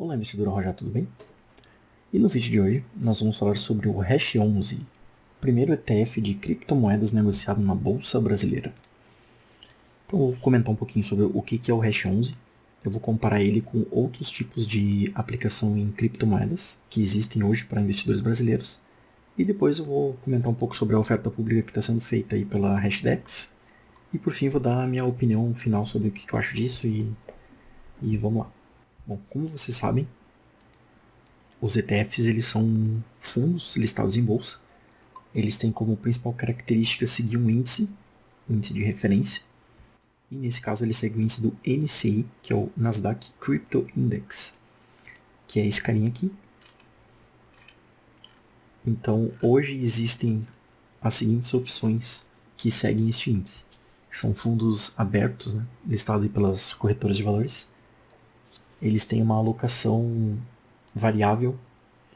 Olá, investidor Roja, tudo bem? E no vídeo de hoje nós vamos falar sobre o Hash11, primeiro ETF de criptomoedas negociado na Bolsa Brasileira. Então eu vou comentar um pouquinho sobre o que é o Hash11, eu vou comparar ele com outros tipos de aplicação em criptomoedas que existem hoje para investidores brasileiros, e depois eu vou comentar um pouco sobre a oferta pública que está sendo feita aí pela Hashdex, e por fim vou dar a minha opinião final sobre o que eu acho disso e vamos lá. Bom, como vocês sabem, os ETFs eles são fundos listados em bolsa. Eles têm como principal característica seguir um índice de referência. E nesse caso ele segue o índice do NCI, que é o Nasdaq Crypto Index, que é esse carinha aqui. Então hoje existem as seguintes opções que seguem este índice. São fundos abertos, né, listados pelas corretoras de valores. Eles têm uma alocação variável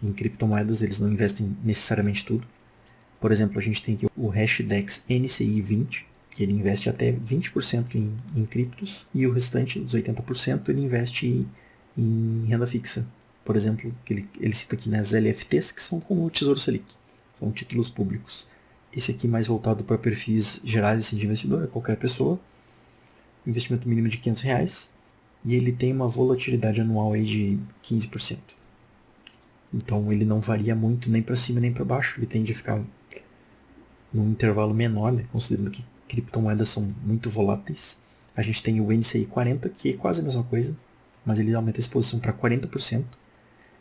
em criptomoedas, eles não investem necessariamente tudo. Por exemplo, a gente tem aqui o Hashdex NCI 20, que ele investe até 20% em criptos, e o restante, dos 80%, ele investe em renda fixa. Por exemplo, que ele cita aqui nas LFTs, que são como o Tesouro Selic, são títulos públicos. Esse aqui mais voltado para perfis gerais assim, de investidor, é qualquer pessoa. Investimento mínimo de R$500, e ele tem uma volatilidade anual aí de 15%. Então ele não varia muito nem para cima nem para baixo, ele tende a ficar num intervalo menor, né, considerando que criptomoedas são muito voláteis. A gente tem o NCI 40, que é quase a mesma coisa, mas ele aumenta a exposição para 40%.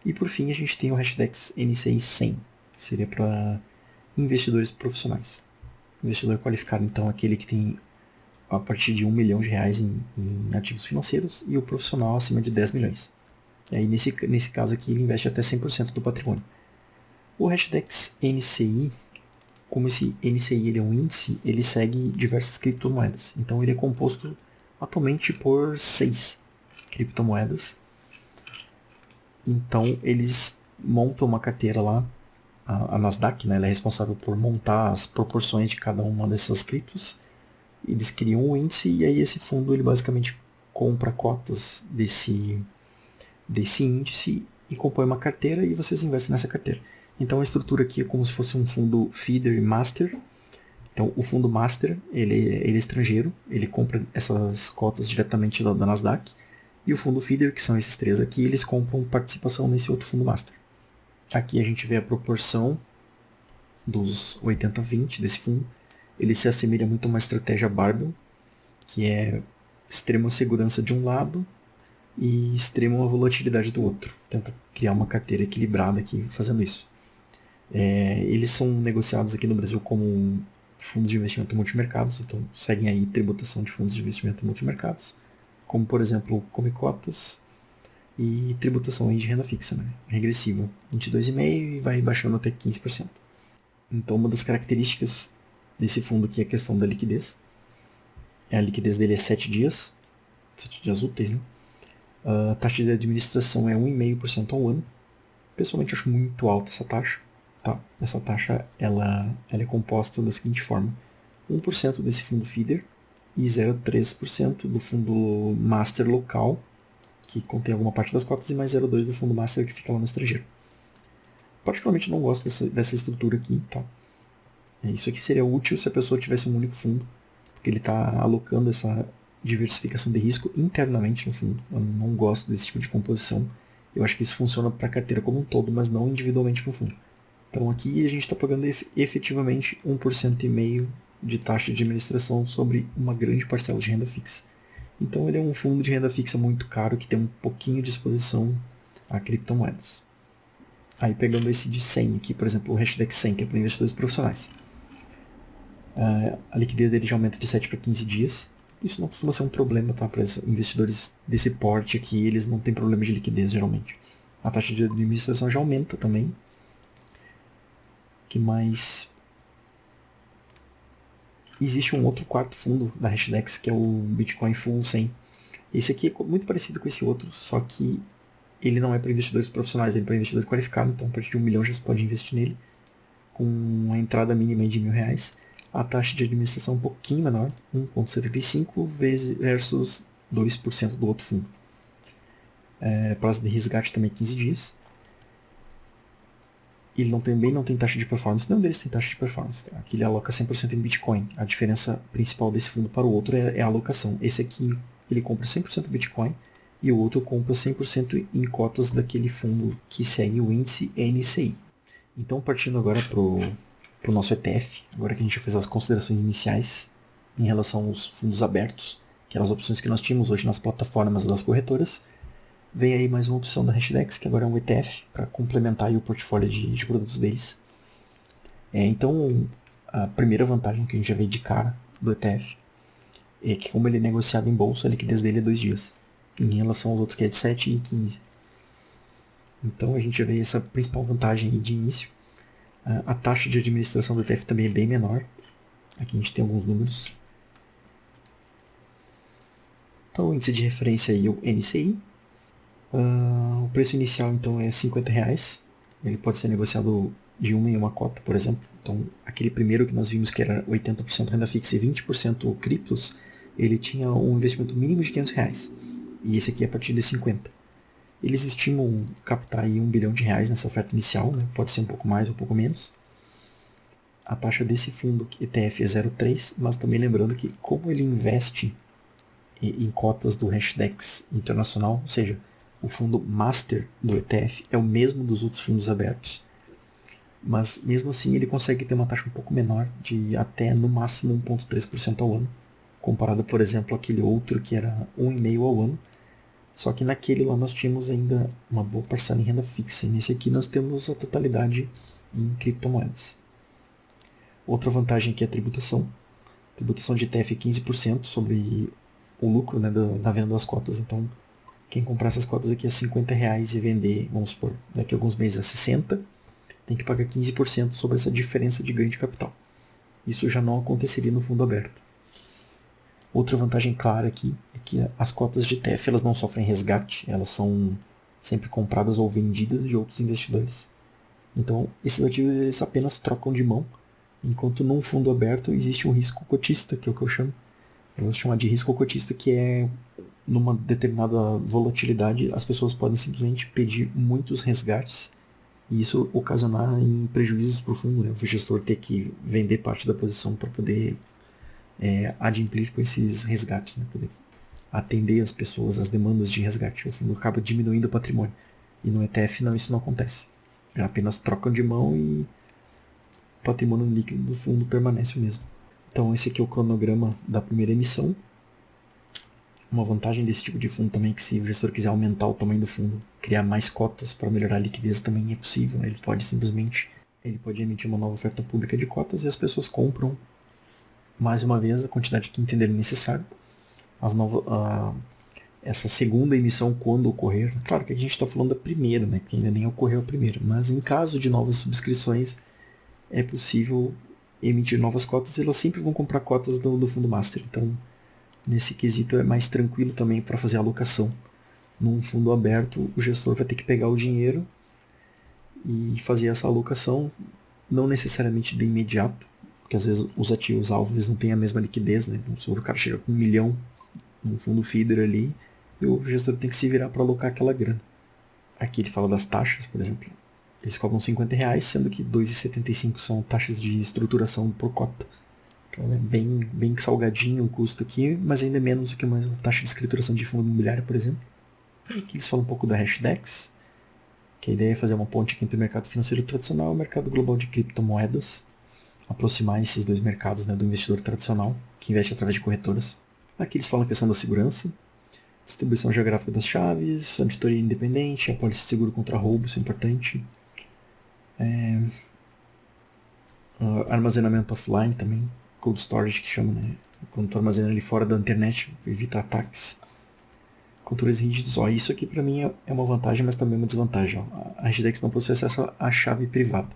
E por fim a gente tem o Hashdex NCI 100, que seria para investidores profissionais. Investidor qualificado, então, aquele que tem a partir de R$1 milhão em ativos financeiros, e o profissional acima de 10 milhões. E aí, nesse caso aqui, ele investe até 100% do patrimônio. O Hashdex NCI, como esse NCI ele é um índice, ele segue diversas criptomoedas. Então ele é composto atualmente por 6 criptomoedas. Então eles montam uma carteira lá, a Nasdaq, né, ela é responsável por montar as proporções de cada uma dessas criptos. Eles criam um índice e aí esse fundo ele basicamente compra cotas desse índice e compõe uma carteira e vocês investem nessa carteira. Então a estrutura aqui é como se fosse um fundo feeder e master. Então o fundo master ele é estrangeiro, ele compra essas cotas diretamente da Nasdaq, e o fundo feeder, que são esses três aqui, eles compram participação nesse outro fundo master. Aqui a gente vê a proporção dos 80-20 desse fundo. Ele se assemelha muito a uma estratégia barbell, que é extrema segurança de um lado e extrema volatilidade do outro. Tenta criar uma carteira equilibrada aqui fazendo isso. Eles são negociados aqui no Brasil como fundos de investimento multimercados, então seguem aí tributação de fundos de investimento multimercados, como por exemplo Comicotas, e tributação aí de renda fixa, né, regressiva, 22,5% e vai baixando até 15%. Então uma das características desse fundo aqui é a questão da liquidez. A liquidez dele é 7 dias úteis, né? A taxa de administração é 1,5% ao ano. Pessoalmente acho muito alta essa taxa. Tá? Essa taxa ela é composta da seguinte forma: 1% desse fundo feeder e 0,3% do fundo master local, que contém alguma parte das cotas, e mais 0,2% do fundo master que fica lá no estrangeiro. Particularmente não gosto dessa estrutura aqui. Tá? Isso aqui seria útil se a pessoa tivesse um único fundo, porque ele está alocando essa diversificação de risco internamente no fundo. Eu não gosto desse tipo de composição. Eu acho que isso funciona para a carteira como um todo, mas não individualmente para o fundo. Então aqui a gente está pagando efetivamente 1,5% de taxa de administração sobre uma grande parcela de renda fixa. Então ele é um fundo de renda fixa muito caro que tem um pouquinho de exposição a criptomoedas. Aí pegando esse de 100 aqui, por exemplo, o Hashdex 100, que é para investidores profissionais. A liquidez dele já aumenta de 7 para 15 dias. Isso não costuma ser um problema, tá? Para investidores desse porte aqui, eles não têm problema de liquidez geralmente. A taxa de administração já aumenta também. Que mais? Existe um outro quarto fundo da Hashdex, que é o Bitcoin Full 100. Esse aqui é muito parecido com esse outro, só que ele não é para investidores profissionais, ele é para investidor qualificado, então a partir de 1 milhão já se pode investir nele, com uma entrada mínima de R$1.000. A taxa de administração é um pouquinho menor, 1,75 versus 2% do outro fundo. Prazo de resgate também é 15 dias. Ele também não tem taxa de performance. Nenhum deles tem taxa de performance. Tá? Aqui ele aloca 100% em Bitcoin. A diferença principal desse fundo para o outro é a alocação. Esse aqui ele compra 100% Bitcoin e o outro compra 100% em cotas daquele fundo que segue o índice NCI. Então, partindo agora para o nosso ETF, agora que a gente fez as considerações iniciais em relação aos fundos abertos, que eram as opções que nós tínhamos hoje nas plataformas das corretoras, vem aí mais uma opção da Hashdex, que agora é um ETF, para complementar aí o portfólio de produtos deles. Então, a primeira vantagem que a gente já vê de cara do ETF é que, como ele é negociado em bolsa, a liquidez dele é 2 dias, em relação aos outros que é de 7 e 15. Então, a gente já vê essa principal vantagem aí de início. A taxa de administração do ETF também é bem menor. Aqui a gente tem alguns números. Então, o índice de referência aí é o NCI. O preço inicial então é R$50. Ele pode ser negociado de uma em uma cota, por exemplo. Então, aquele primeiro que nós vimos que era 80% renda fixa e 20% criptos, ele tinha um investimento mínimo de R$500. E esse aqui é a partir de 50. Eles estimam captar aí R$1 bilhão nessa oferta inicial, né? Pode ser um pouco mais ou um pouco menos. A taxa desse fundo ETF é 0,3, mas também lembrando que, como ele investe em cotas do Hashdex internacional, ou seja, o fundo master do ETF é o mesmo dos outros fundos abertos, mas mesmo assim ele consegue ter uma taxa um pouco menor, de até no máximo 1,3% ao ano, comparado, por exemplo, àquele outro que era 1,5% ao ano. Só que naquele lá nós tínhamos ainda uma boa parcela em renda fixa, e nesse aqui nós temos a totalidade em criptomoedas. Outra vantagem aqui é a tributação. A tributação de ETF é 15% sobre o lucro, né, da venda das cotas. Então, quem comprar essas cotas aqui a R$50 e vender, vamos supor, daqui a alguns meses a 60, tem que pagar 15% sobre essa diferença de ganho de capital. Isso já não aconteceria no fundo aberto. Outra vantagem clara aqui é que as cotas de ETF elas não sofrem resgate, elas são sempre compradas ou vendidas de outros investidores. Então, esses ativos eles apenas trocam de mão, enquanto num fundo aberto existe um risco cotista, que é o que eu chamo. Eu vou chamar de risco cotista, que é numa determinada volatilidade, as pessoas podem simplesmente pedir muitos resgates e isso ocasionar em prejuízos para o fundo, né? O gestor ter que vender parte da posição para poder adimplir com esses resgates, né? Poder atender as pessoas, as demandas de resgate. O fundo acaba diminuindo o patrimônio. E no ETF não, isso não acontece. Apenas trocam de mão e o patrimônio líquido do fundo permanece o mesmo. Então esse aqui é o cronograma da primeira emissão. Uma vantagem desse tipo de fundo também é que, se o gestor quiser aumentar o tamanho do fundo, criar mais cotas para melhorar a liquidez, também é possível, né? Ele pode emitir uma nova oferta pública de cotas e as pessoas compram mais uma vez a quantidade que entenderem necessário. Essa segunda emissão, quando ocorrer, claro que a gente está falando da primeira, né, que ainda nem ocorreu a primeira, mas em caso de novas subscrições é possível emitir novas cotas e elas sempre vão comprar cotas do fundo master. Então, nesse quesito é mais tranquilo também para fazer a alocação. Num fundo aberto, o gestor vai ter que pegar o dinheiro e fazer essa alocação, não necessariamente de imediato, porque às vezes os ativos alvos não têm a mesma liquidez, né? Então, se o cara chega com 1 milhão num fundo feeder ali, e o gestor tem que se virar para alocar aquela grana. Aqui ele fala das taxas, por exemplo. Eles cobram R$50, sendo que R$2,75 são taxas de estruturação por cota. Então é bem salgadinho o custo aqui, mas ainda é menos do que uma taxa de escrituração de fundo imobiliário, por exemplo. Aqui eles falam um pouco da Hashdex, que a ideia é fazer uma ponte aqui entre o mercado financeiro tradicional e o mercado global de criptomoedas, aproximar esses dois mercados, né, do investidor tradicional, que investe através de corretoras. Aqui eles falam a questão da segurança, distribuição geográfica das chaves, auditoria independente, apólice de seguro contra roubo, isso é importante. Armazenamento offline também, cold storage que chama, né? Quando tu armazena ele fora da internet, evita ataques. Controles rígidos, isso aqui para mim é uma vantagem, mas também uma desvantagem. A Hashdex não possui acesso à chave privada.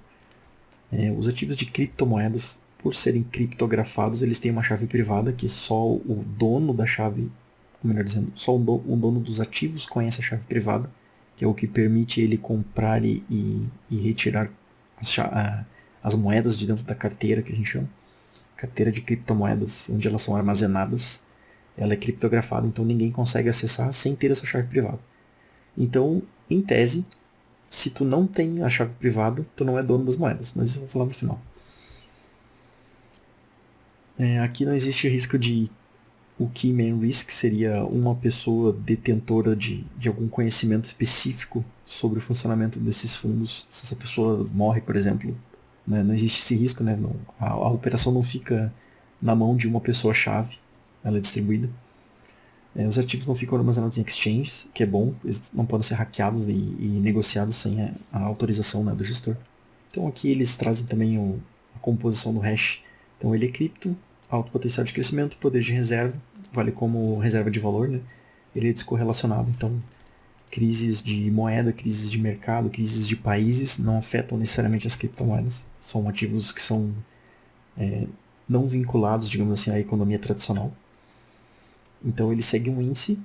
Os ativos de criptomoedas, por serem criptografados, eles têm uma chave privada que só o dono da chave, ou melhor dizendo, só o dono dos ativos conhece a chave privada, que é o que permite ele comprar e retirar as moedas de dentro da carteira, que a gente chama. Carteira de criptomoedas, onde elas são armazenadas. Ela é criptografada, então ninguém consegue acessar sem ter essa chave privada. Então, em tese, se tu não tem a chave privada, tu não é dono das moedas, mas isso eu vou falar no final. Aqui não existe risco de... O key man risk seria uma pessoa detentora de algum conhecimento específico sobre o funcionamento desses fundos. Se essa pessoa morre, por exemplo, né, não existe esse risco, né? Não, a operação não fica na mão de uma pessoa-chave, ela é distribuída. Os ativos não ficam armazenados em exchanges, que é bom, eles não podem ser hackeados e negociados sem a autorização, né, do gestor. Então aqui eles trazem também a composição do hash. Então ele é cripto, alto potencial de crescimento, poder de reserva, vale como reserva de valor, né? Ele é descorrelacionado, então crises de moeda, crises de mercado, crises de países não afetam necessariamente as criptomoedas. São ativos que são não vinculados, digamos assim, à economia tradicional. Então ele segue um índice,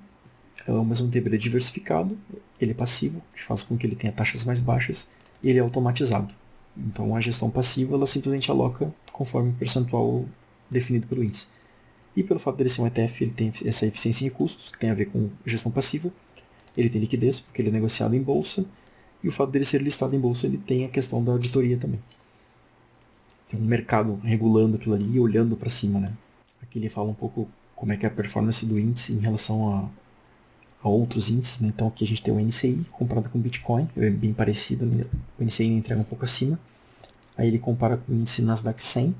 ao mesmo tempo ele é diversificado, ele é passivo, que faz com que ele tenha taxas mais baixas, e ele é automatizado. Então a gestão passiva ela simplesmente aloca conforme o percentual definido pelo índice. E pelo fato dele ser um ETF, ele tem essa eficiência em custos, que tem a ver com gestão passiva. Ele tem liquidez, porque ele é negociado em bolsa. E o fato dele ser listado em bolsa, ele tem a questão da auditoria também. Tem um mercado regulando aquilo ali e olhando para cima, né? Aqui ele fala um pouco como é que é a performance do índice em relação a outros índices, né? Então aqui a gente tem o NCI comparado com o Bitcoin, é bem parecido, né? O NCI entrega um pouco acima. Aí ele compara com o índice Nasdaq 100,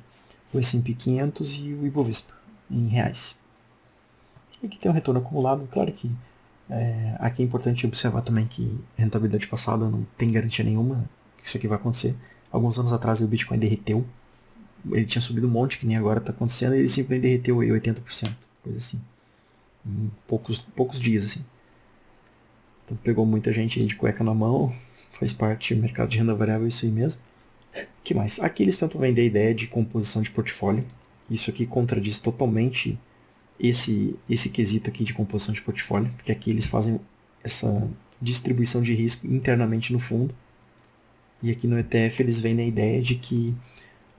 o S&P 500 e o Ibovespa, em reais. E aqui tem um retorno acumulado, claro que aqui é importante observar também que a rentabilidade passada não tem garantia nenhuma que isso aqui vai acontecer. Alguns anos atrás o Bitcoin derreteu, ele tinha subido um monte, que nem agora está acontecendo, e ele simplesmente derreteu aí 80%, coisa assim, em poucos dias, assim. Então pegou muita gente aí de cueca na mão, faz parte do mercado de renda variável, isso aí mesmo. Que mais? Aqui eles tentam vender a ideia de composição de portfólio. Isso aqui contradiz totalmente esse quesito aqui de composição de portfólio, porque aqui eles fazem essa distribuição de risco internamente no fundo. E aqui no ETF eles vendem a ideia de que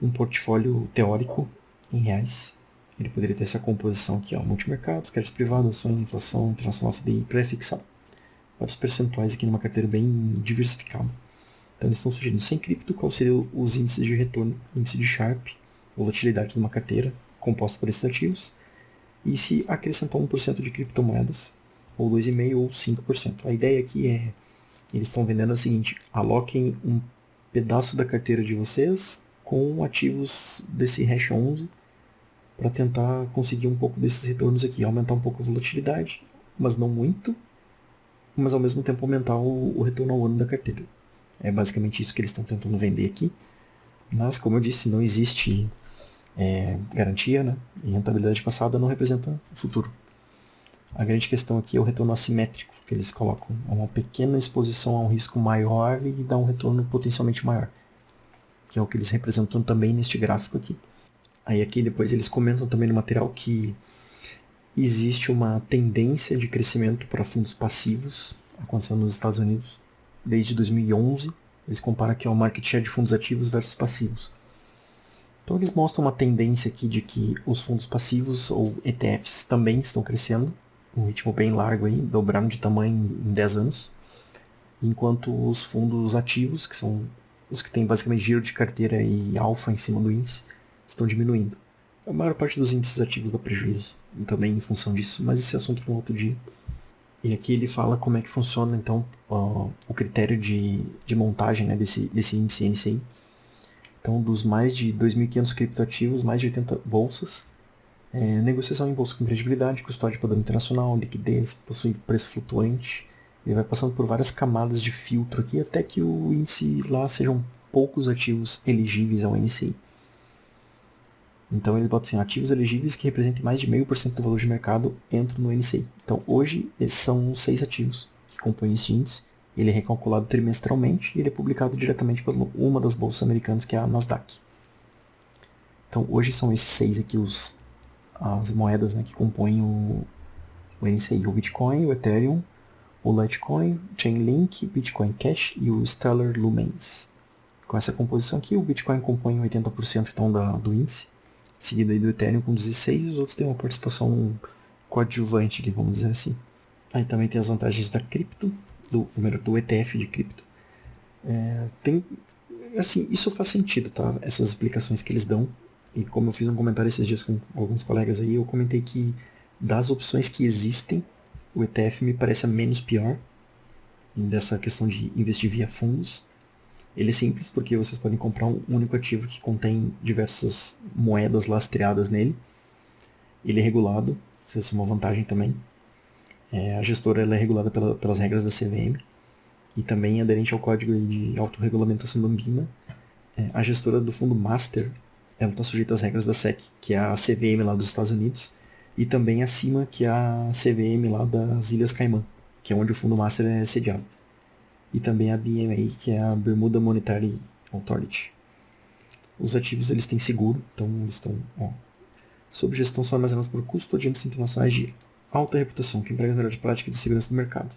um portfólio teórico em reais, ele poderia ter essa composição aqui, ó, multimercados, créditos privados, ações, inflação, internacional, CDI, pré-fixado. Vários percentuais aqui numa carteira bem diversificada. Então eles estão sugerindo sem cripto quais seriam os índices de retorno, índice de Sharpe, volatilidade de uma carteira composta por esses ativos, e se acrescentar 1% de criptomoedas, ou 2,5% ou 5%. A ideia aqui é, eles estão vendendo o seguinte, aloquem um pedaço da carteira de vocês com ativos desse hash 11 para tentar conseguir um pouco desses retornos aqui, aumentar um pouco a volatilidade, mas não muito, mas ao mesmo tempo aumentar o retorno ao ano da carteira. É basicamente isso que eles estão tentando vender aqui. Mas, como eu disse, não existe garantia, né? E rentabilidade passada não representa o futuro. A grande questão aqui é o retorno assimétrico que eles colocam. É uma pequena exposição a um risco maior e dá um retorno potencialmente maior. Que é o que eles representam também neste gráfico aqui. Aí aqui depois eles comentam também no material que existe uma tendência de crescimento para fundos passivos acontecendo nos Estados Unidos desde 2011. Eles comparam aqui o market share de fundos ativos versus passivos. Então eles mostram uma tendência aqui de que os fundos passivos ou ETFs também estão crescendo, um ritmo bem largo aí, dobraram de tamanho em 10 anos, enquanto os fundos ativos, que são os que têm basicamente giro de carteira e alfa em cima do índice, estão diminuindo. A maior parte dos índices ativos dá prejuízo, também em função disso, mas esse é assunto para um outro dia. E aqui ele fala como é que funciona então o critério de montagem, né, desse índice NCI. Então, dos mais de 2.500 criptoativos, mais de 80 bolsas, negociação em bolsa com credibilidade, custódia padrão internacional, liquidez, possui preço flutuante. Ele vai passando por várias camadas de filtro aqui, até que o índice lá sejam poucos ativos elegíveis ao NCI. Então eles botam assim, ativos elegíveis que representem mais de 0,5% do valor de mercado entram no NCI. Então hoje esses são 6 ativos que compõem esse índice. Ele é recalculado trimestralmente e ele é publicado diretamente por uma das bolsas americanas, que é a Nasdaq. Então hoje são esses 6 aqui as moedas, né, que compõem o NCI. O Bitcoin, o Ethereum, o Litecoin, Chainlink, Bitcoin Cash e o Stellar Lumens. Com essa composição aqui, o Bitcoin compõe 80% então do índice, seguido aí do Ethereum com 16%, e os outros têm uma participação coadjuvante, vamos dizer assim. Aí também tem as vantagens da cripto. do ETF de cripto. Assim, isso faz sentido, tá? Essas explicações que eles dão. E como eu fiz um comentário esses dias com alguns colegas aí, eu comentei que das opções que existem, o ETF me parece a menos pior dessa questão de investir via fundos. Ele é simples porque vocês podem comprar um único ativo que contém diversas moedas lastreadas nele. Ele é regulado, isso é uma vantagem também. A gestora ela é regulada pelas regras da CVM e também é aderente ao código de autorregulamentação da Anbima. A gestora do fundo Master ela está sujeita às regras da SEC, que é a CVM lá dos Estados Unidos, e também a CIMA, que é a CVM lá das Ilhas Caimã, que é onde o fundo Master é sediado. E também a BMA, que é a Bermuda Monetary Authority. Os ativos eles têm seguro, então eles estão sob gestão são armazenados por custodiantes internacionais de alta reputação, que empregam a melhor prática de segurança do mercado.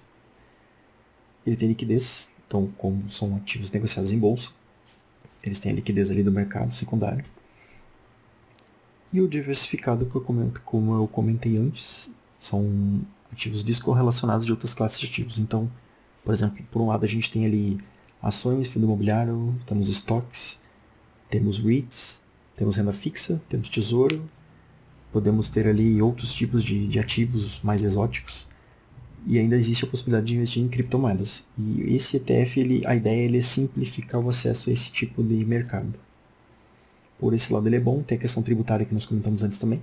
Ele tem liquidez, então como são ativos negociados em bolsa, eles têm a liquidez ali do mercado secundário. E o diversificado, como eu comentei antes, são ativos descorrelacionados de outras classes de ativos. Então, por exemplo, por um lado a gente tem ali ações, fundo imobiliário, temos estoques, temos REITs, temos renda fixa, temos tesouro, podemos ter ali outros tipos de ativos mais exóticos e ainda existe a possibilidade de investir em criptomoedas. E esse ETF, a ideia é simplificar o acesso a esse tipo de mercado. Por esse lado ele é bom, tem a questão tributária que nós comentamos antes também.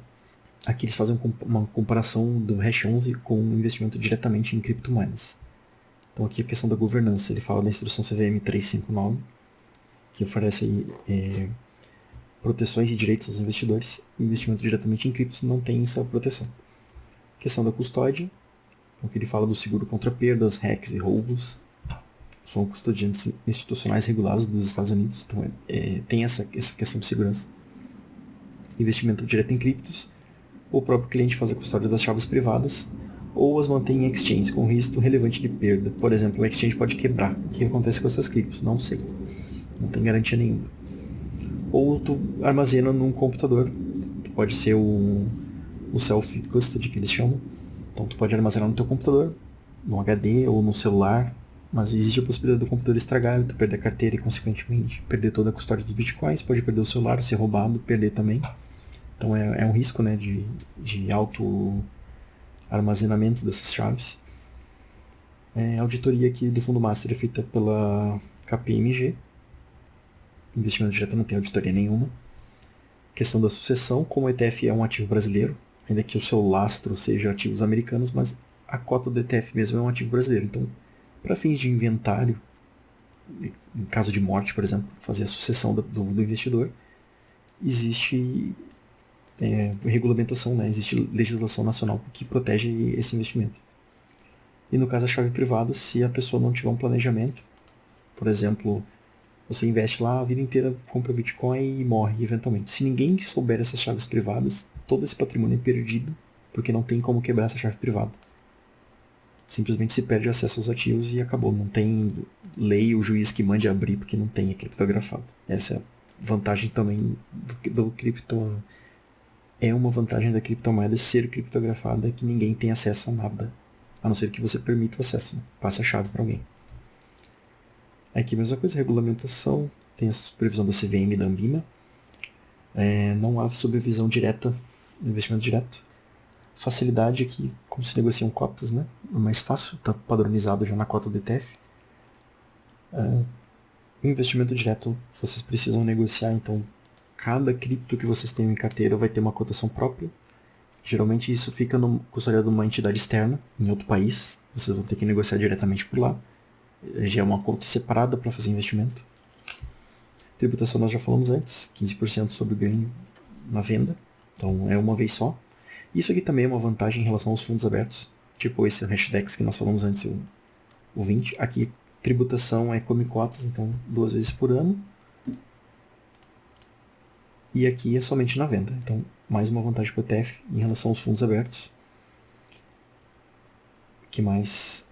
Aqui eles fazem uma comparação do Hash 11 com investimento diretamente em criptomoedas. Então aqui a questão da governança, ele fala da instrução CVM 359, que oferece proteções e direitos aos investidores. O investimento diretamente em criptos não tem essa proteção. Questão da custódia, o que ele fala do seguro contra perdas, hacks e roubos. São custodiantes institucionais regulados dos Estados Unidos, então tem essa questão de segurança. Investimento direto em criptos, o próprio cliente faz a custódia das chaves privadas, ou as mantém em exchange com risco relevante de perda. Por exemplo, o exchange pode quebrar. O que acontece com as suas criptos? Não sei. Não tem garantia nenhuma. Ou tu armazena num computador. Tu pode ser o self-custody que eles chamam. Então tu pode armazenar no teu computador, no HD ou no celular. Mas existe a possibilidade do computador estragar, tu perder a carteira e, consequentemente, perder toda a custódia dos bitcoins, pode perder o celular, ser roubado, perder também. Então é um risco, né, de auto-armazenamento dessas chaves. A auditoria aqui do Fundo Master é feita pela KPMG. Investimento direto não tem auditoria nenhuma. Questão da sucessão, como o ETF é um ativo brasileiro, ainda que o seu lastro seja ativos americanos, mas a cota do ETF mesmo é um ativo brasileiro. Então, para fins de inventário, em caso de morte, por exemplo, fazer a sucessão do investidor, existe regulamentação, né? Existe legislação nacional que protege esse investimento. E no caso da chave privada, se a pessoa não tiver um planejamento, por exemplo, você investe lá a vida inteira, compra Bitcoin e morre eventualmente. Se ninguém souber essas chaves privadas, todo esse patrimônio é perdido, porque não tem como quebrar essa chave privada. Simplesmente se perde acesso aos ativos e acabou. Não tem lei ou juiz que mande abrir porque não tem, é criptografado. Essa é a vantagem também do cripto. É uma vantagem da criptomoeda ser criptografada, que ninguém tem acesso a nada. A não ser que você permita o acesso, né? Passe a chave para alguém. Aqui a mesma coisa, regulamentação. Tem a supervisão da CVM e da Anbima. Não há supervisão direta, investimento direto. Facilidade aqui, como se negociam cotas, né? É mais fácil, está padronizado já na cota do ETF. Investimento direto, vocês precisam negociar, então cada cripto que vocês tenham em carteira vai ter uma cotação própria. Geralmente isso fica custodiado numa entidade externa, em outro país. Vocês vão ter que negociar diretamente por lá. Já é uma conta separada para fazer investimento. Tributação nós já falamos antes, 15% sobre o ganho na venda. Então é uma vez só. Isso aqui também é uma vantagem em relação aos fundos abertos, tipo esse Hashdex que nós falamos antes, o 20. Aqui tributação é come cotas, então 2 vezes por ano. E aqui é somente na venda, então mais uma vantagem para o ETF em relação aos fundos abertos. Que mais?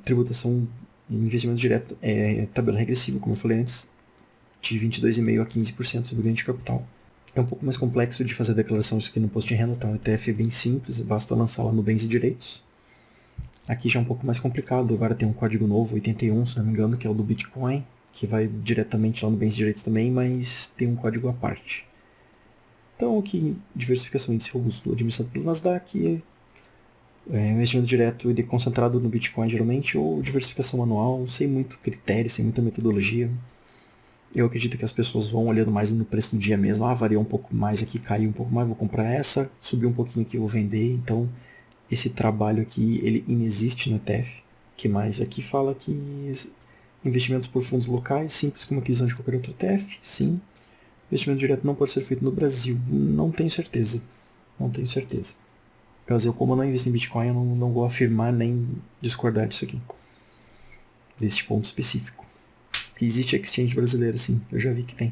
Tributação em investimento direto é tabela regressiva, como eu falei antes, de 22,5% a 15% sobre o ganho de capital. É um pouco mais complexo de fazer a declaração disso aqui no imposto de renda, tá? O ETF é bem simples, basta lançar lá no Bens e Direitos. Aqui já é um pouco mais complicado, agora tem um código novo, 81, se não me engano, que é o do Bitcoin, que vai diretamente lá no bens de direitos também, mas tem um código à parte. Então aqui, diversificação índice robusto administrado pelo Nasdaq, investimento direto ele é concentrado no Bitcoin geralmente, ou diversificação anual, sem muito critério, sem muita metodologia. Eu acredito que as pessoas vão olhando mais no preço do dia mesmo. Variou um pouco mais aqui, caiu um pouco mais, vou comprar essa. Subiu um pouquinho aqui, vou vender. Então, esse trabalho aqui, ele inexiste no ETF. Que mais? Aqui fala que investimentos por fundos locais, simples como aquisição de qualquer outro ETF, sim. Investimento direto não pode ser feito no Brasil. Não tenho certeza. Não tenho certeza. Mas eu, como eu não invisto em Bitcoin, eu não vou afirmar nem discordar disso aqui. Desse ponto específico. Que existe exchange brasileira, sim. Eu já vi que tem.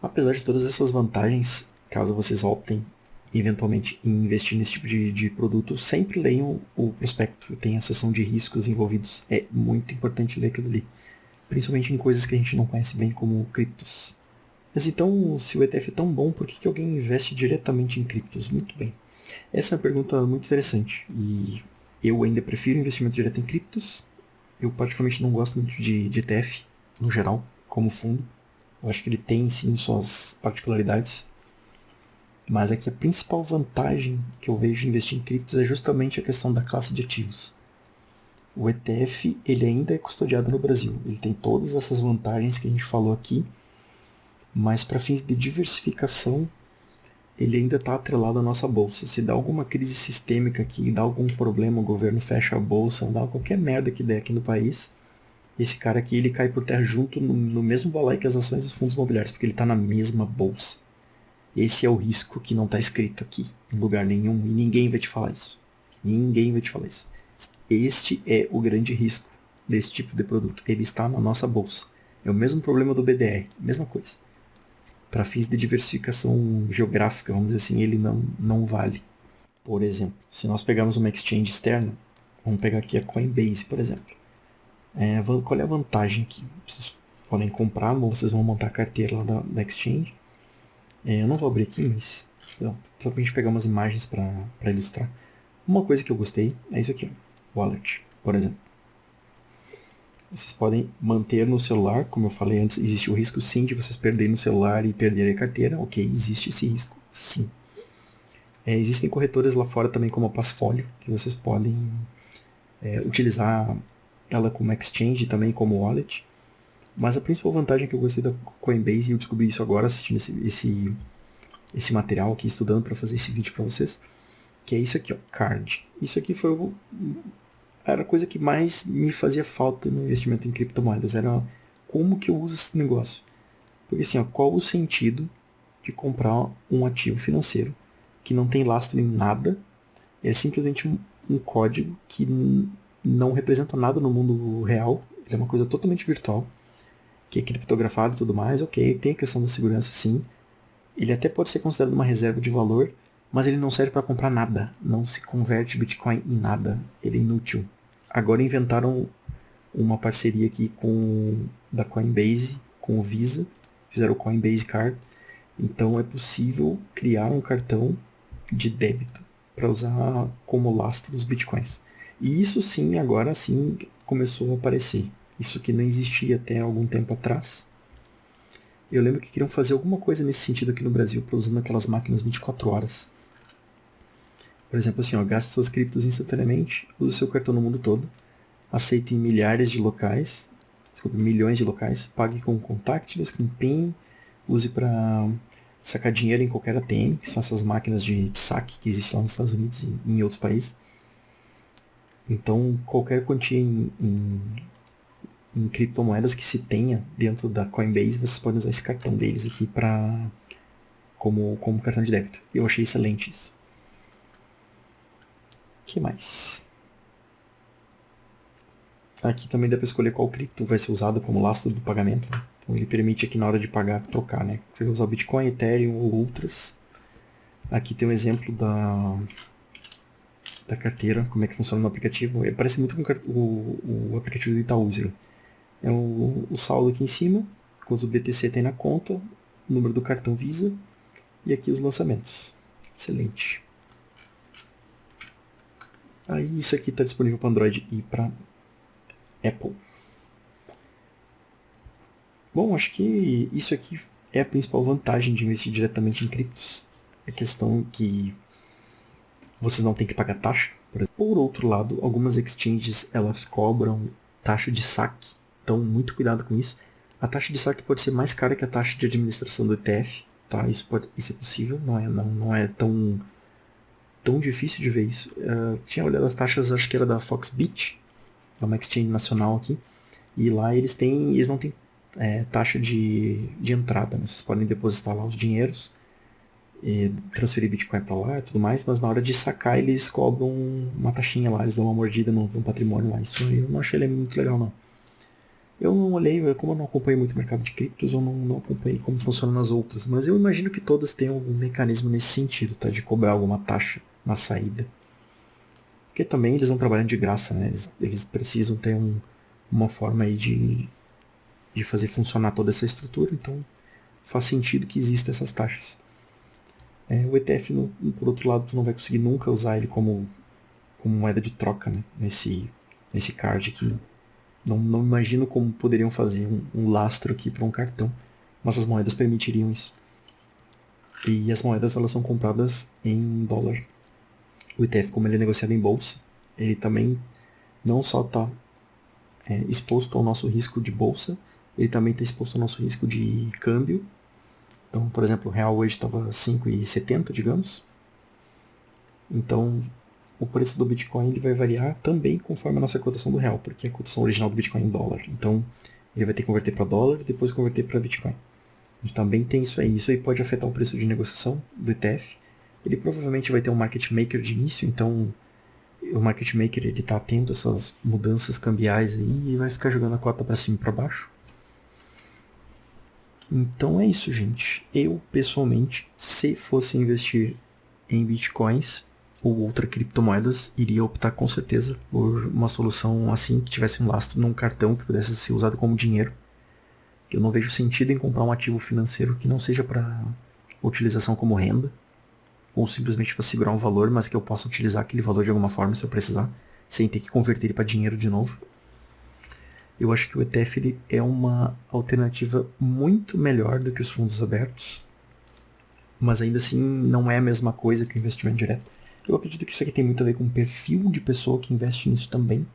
Apesar de todas essas vantagens, caso vocês optem eventualmente em investir nesse tipo de produto, sempre leiam o prospecto. Tem a seção de riscos envolvidos. É muito importante ler aquilo ali. Principalmente em coisas que a gente não conhece bem, como criptos. Mas então, se o ETF é tão bom, por que alguém investe diretamente em criptos? Muito bem. Essa é uma pergunta muito interessante. E eu ainda prefiro investimento direto em criptos. Eu particularmente não gosto muito de ETF, no geral, como fundo. Eu acho que ele tem sim suas particularidades. Mas é que a principal vantagem que eu vejo em investir em criptos é justamente a questão da classe de ativos. O ETF ele ainda é custodiado no Brasil. Ele tem todas essas vantagens que a gente falou aqui, mas para fins de diversificação ele ainda está atrelado à nossa bolsa. Se dá alguma crise sistêmica aqui, dá algum problema, o governo fecha a bolsa, dá qualquer merda que der aqui no país, esse cara aqui ele cai por terra junto no mesmo balaio que as ações dos fundos imobiliários, porque ele está na mesma bolsa. Esse é o risco que não está escrito aqui em lugar nenhum e ninguém vai te falar isso. Ninguém vai te falar isso. Este é o grande risco desse tipo de produto. Ele está na nossa bolsa. É o mesmo problema do BDR, mesma coisa. Para fins de diversificação geográfica, vamos dizer assim, ele não vale. Por exemplo, se nós pegarmos uma exchange externa, vamos pegar aqui a Coinbase, por exemplo. Qual é a vantagem aqui? Vocês podem comprar, ou vocês vão montar a carteira lá da exchange. Eu não vou abrir aqui, mas só pra gente pegar umas imagens para ilustrar. Uma coisa que eu gostei é isso aqui, ó, Wallet, por exemplo. Vocês podem manter no celular, como eu falei antes, existe o risco sim de vocês perderem no celular e perderem a carteira. Ok, existe esse risco, sim. Existem corretoras lá fora também como a Passfolio, que vocês podem utilizar ela como exchange também como wallet. Mas a principal vantagem que eu gostei da Coinbase, e eu descobri isso agora assistindo esse material aqui, estudando para fazer esse vídeo para vocês, que é isso aqui, ó, Card. Isso aqui era a coisa que mais me fazia falta no investimento em criptomoedas, era como que eu uso esse negócio. Porque assim, ó, qual o sentido de comprar um ativo financeiro que não tem lastro em nada, é simplesmente um código que não representa nada no mundo real, ele é uma coisa totalmente virtual, que é criptografado e tudo mais, ok, tem a questão da segurança sim, ele até pode ser considerado uma reserva de valor, mas ele não serve para comprar nada, não se converte Bitcoin em nada, ele é inútil. Agora inventaram uma parceria aqui da Coinbase com o Visa, fizeram o Coinbase Card, então é possível criar um cartão de débito para usar como lastro os Bitcoins. E isso sim, agora sim começou a aparecer. Isso que não existia até algum tempo atrás. Eu lembro que queriam fazer alguma coisa nesse sentido aqui no Brasil, usando aquelas máquinas 24 horas. Por exemplo, assim, ó, gaste suas criptos instantaneamente, use seu cartão no mundo todo, aceite em milhares de locais, milhões de locais, pague com contactless, com PIN, use para sacar dinheiro em qualquer ATM, que são essas máquinas de saque que existem lá nos Estados Unidos e em outros países. Então, qualquer quantia em criptomoedas que se tenha dentro da Coinbase, vocês podem usar esse cartão deles aqui como cartão de débito. Eu achei excelente isso. O que mais? Aqui também dá para escolher qual cripto vai ser usado como lastro do pagamento. Então ele permite aqui na hora de pagar, trocar, né? Você vai usar o Bitcoin, Ethereum ou outras. Aqui tem um exemplo da carteira, como é que funciona no aplicativo. Parece muito com o aplicativo do Itaú. É o saldo aqui em cima, quantos BTC tem na conta, o número do cartão Visa e aqui os lançamentos. Excelente. Aí isso aqui está disponível para Android e para Apple. Bom, acho que isso aqui é a principal vantagem de investir diretamente em criptos. A questão que vocês não têm que pagar taxa. Por outro lado, algumas exchanges elas cobram taxa de saque. Então, muito cuidado com isso. A taxa de saque pode ser mais cara que a taxa de administração do ETF. Tá? Isso é possível, não é tão difícil de ver isso. Tinha olhado as taxas, acho que era da Foxbit, é uma exchange nacional aqui. E lá eles não têm taxa de entrada. Né? Vocês podem depositar lá os dinheiros, transferir Bitcoin para lá e tudo mais, mas na hora de sacar eles cobram uma taxinha lá, eles dão uma mordida no patrimônio lá. Isso eu não achei muito legal, não. Eu não olhei, como eu não acompanhei muito o mercado de criptos, eu não acompanhei como funcionam as outras, mas eu imagino que todas tenham algum mecanismo nesse sentido, tá? De cobrar alguma taxa na saída. Porque também eles não trabalham de graça, né? Eles precisam ter uma forma aí de fazer funcionar toda essa estrutura, então faz sentido que existam essas taxas. O ETF, por outro lado, tu não vai conseguir nunca usar ele como moeda de troca, né? Nesse card aqui. Não imagino como poderiam fazer um lastro aqui para um cartão, mas as moedas permitiriam isso. E as moedas elas são compradas em dólar. O ETF, como ele é negociado em bolsa, ele também não só está exposto ao nosso risco de bolsa, ele também está exposto ao nosso risco de câmbio. Então, por exemplo, o real hoje estava 5,70, digamos. Então, o preço do Bitcoin ele vai variar também conforme a nossa cotação do real, porque a cotação original do Bitcoin é em dólar. Então, ele vai ter que converter para dólar e depois converter para Bitcoin. A gente também tem isso aí. Isso aí pode afetar o preço de negociação do ETF. Ele provavelmente vai ter um market maker de início, então o market maker ele está atento a essas mudanças cambiais aí e vai ficar jogando a cota para cima e para baixo. Então é isso, gente. Eu, pessoalmente, se fosse investir em bitcoins ou outras criptomoedas, iria optar com certeza por uma solução assim, que tivesse um lastro num cartão que pudesse ser usado como dinheiro. Eu não vejo sentido em comprar um ativo financeiro que não seja para utilização como renda, ou simplesmente para segurar um valor, mas que eu possa utilizar aquele valor de alguma forma se eu precisar, sem ter que converter ele para dinheiro de novo. Eu acho que o ETF ele é uma alternativa muito melhor do que os fundos abertos, mas ainda assim não é a mesma coisa que o investimento direto. Eu acredito que isso aqui tem muito a ver com o perfil de pessoa que investe nisso também.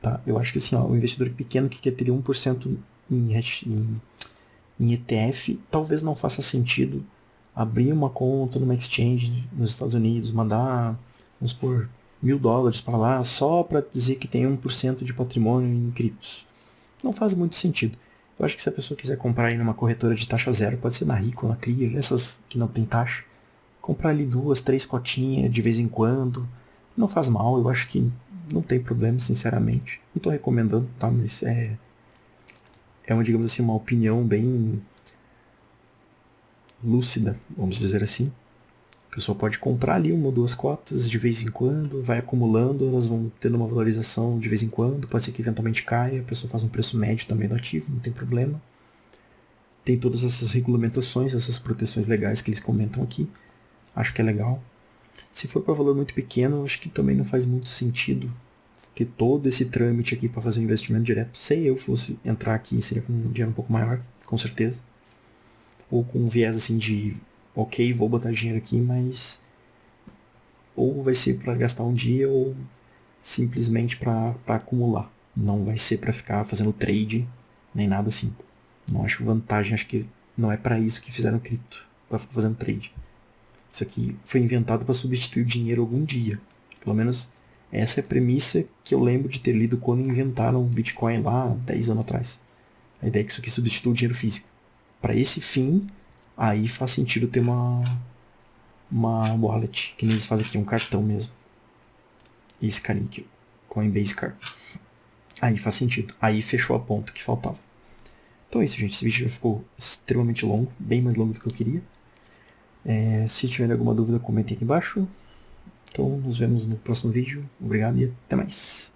Tá? Eu acho que assim, o investidor pequeno que quer ter 1% em ETF, talvez não faça sentido abrir uma conta numa exchange nos Estados Unidos, mandar, vamos supor, $1.000 para lá, só para dizer que tem 1% de patrimônio em criptos. Não faz muito sentido. Eu acho que se a pessoa quiser comprar aí numa corretora de taxa zero, pode ser na Rico, na Clear, essas que não tem taxa, comprar ali 2, 3 cotinhas de vez em quando, não faz mal, eu acho que não tem problema, sinceramente. Não estou recomendando, tá? Mas é uma, digamos assim, uma opinião bem lúcida, vamos dizer assim. A pessoa pode comprar ali 1 ou 2 cotas de vez em quando, vai acumulando, elas vão tendo uma valorização de vez em quando, pode ser que eventualmente caia, a pessoa faz um preço médio também do ativo, não tem problema. Tem todas essas regulamentações, essas proteções legais que eles comentam aqui, acho que é legal. Se for para valor muito pequeno, acho que também não faz muito sentido ter todo esse trâmite aqui para fazer um investimento direto. Se eu fosse entrar aqui, seria com um dinheiro um pouco maior, com certeza. Ou com um viés assim de, ok, vou botar dinheiro aqui, mas ou vai ser para gastar um dia ou simplesmente para acumular. Não vai ser para ficar fazendo trade, nem nada assim. Não acho vantagem, acho que não é para isso que fizeram cripto, para ficar fazendo trade. Isso aqui foi inventado para substituir o dinheiro algum dia. Pelo menos essa é a premissa que eu lembro de ter lido quando inventaram o Bitcoin lá 10 anos atrás. A ideia é que isso aqui substitui o dinheiro físico. Para esse fim, aí faz sentido ter uma wallet, que nem eles fazem aqui, um cartão mesmo. Esse carinha aqui, Coinbase Card. Aí faz sentido. Aí fechou a ponta que faltava. Então é isso, gente. Esse vídeo já ficou extremamente longo, bem mais longo do que eu queria. Se tiver alguma dúvida, comentem aqui embaixo. Então nos vemos no próximo vídeo. Obrigado e até mais.